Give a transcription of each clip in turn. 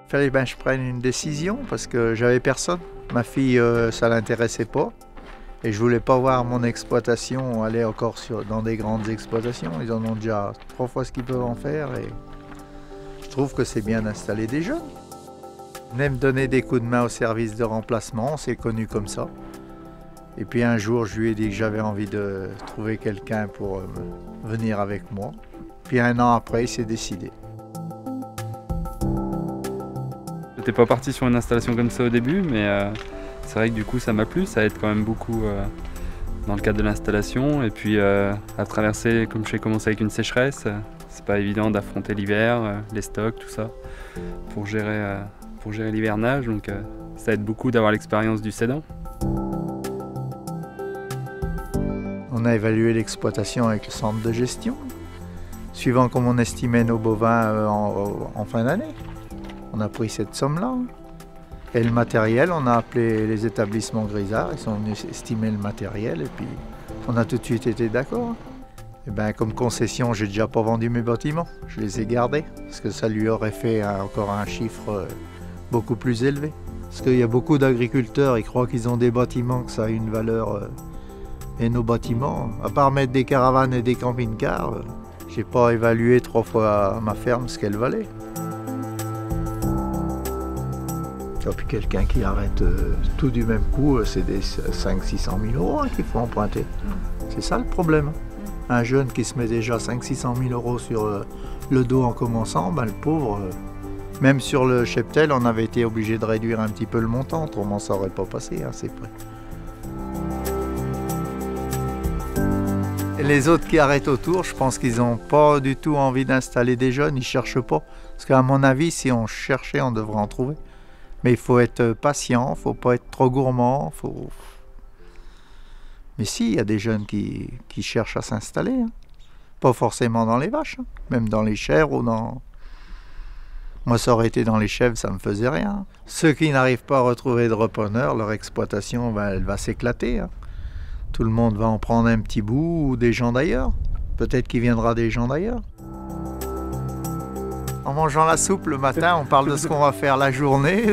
Il fallait que je prenne une décision parce que j'avais personne. Ma fille, ça l'intéressait pas. Et je voulais pas voir mon exploitation aller encore dans des grandes exploitations. Ils en ont déjà 3 fois ce qu'ils peuvent en faire. Et je trouve que c'est bien d'installer des jeunes. Ils venaient me donner des coups de main au service de remplacement, on s'est connus comme ça. Et puis un jour, je lui ai dit que j'avais envie de trouver quelqu'un pour venir avec moi. Puis 1 an après, il s'est décidé. J'étais pas parti sur une installation comme ça au début, mais c'est vrai que du coup ça m'a plu, ça aide quand même beaucoup dans le cadre de l'installation. Et puis à traverser, comme j'ai commencé avec une sécheresse, c'est pas évident d'affronter l'hiver, les stocks, tout ça, pour gérer l'hivernage. Donc ça aide beaucoup d'avoir l'expérience du cédant. On a évalué l'exploitation avec le centre de gestion, suivant comme on estimait nos bovins en fin d'année. On a pris cette somme-là. Et le matériel, on a appelé les établissements Grisard, ils sont venus estimer le matériel et puis on a tout de suite été d'accord. Et bien, comme concession, j'ai déjà pas vendu mes bâtiments, je les ai gardés parce que ça lui aurait fait encore un chiffre beaucoup plus élevé. Parce qu'il y a beaucoup d'agriculteurs, ils croient qu'ils ont des bâtiments, que ça a une valeur. Et nos bâtiments, à part mettre des caravanes et des camping-cars, j'ai pas évalué 3 fois ma ferme ce qu'elle valait. Et puis quelqu'un qui arrête tout du même coup, c'est des 500 000 € qu'il faut emprunter. C'est ça le problème. Un jeune qui se met déjà 500 000 € sur le dos en commençant, ben le pauvre, même sur le cheptel, on avait été obligé de réduire un petit peu le montant, autrement ça n'aurait pas passé, hein, c'est prêt. Et les autres qui arrêtent autour, je pense qu'ils n'ont pas du tout envie d'installer des jeunes, ils ne cherchent pas. Parce qu'à mon avis, si on cherchait, on devrait en trouver. Mais il faut être patient, il ne faut pas être trop gourmand. Mais si, il y a des jeunes qui cherchent à s'installer. Hein. Pas forcément dans les vaches, hein. Même dans les chèvres ou dans... Moi, ça aurait été dans les chèvres, ça ne me faisait rien. Ceux qui n'arrivent pas à retrouver de repreneurs, leur exploitation, elle va s'éclater. Hein. Tout le monde va en prendre un petit bout ou des gens d'ailleurs. Peut-être qu'il viendra des gens d'ailleurs. En mangeant la soupe le matin, on parle de ce qu'on va faire la journée,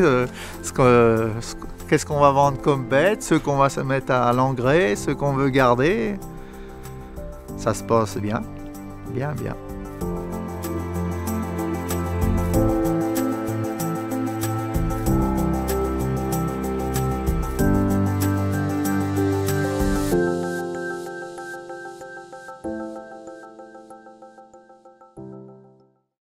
qu'est-ce qu'on va vendre comme bête, ceux qu'on va se mettre à l'engrais, ceux qu'on veut garder. Ça se passe bien, bien, bien.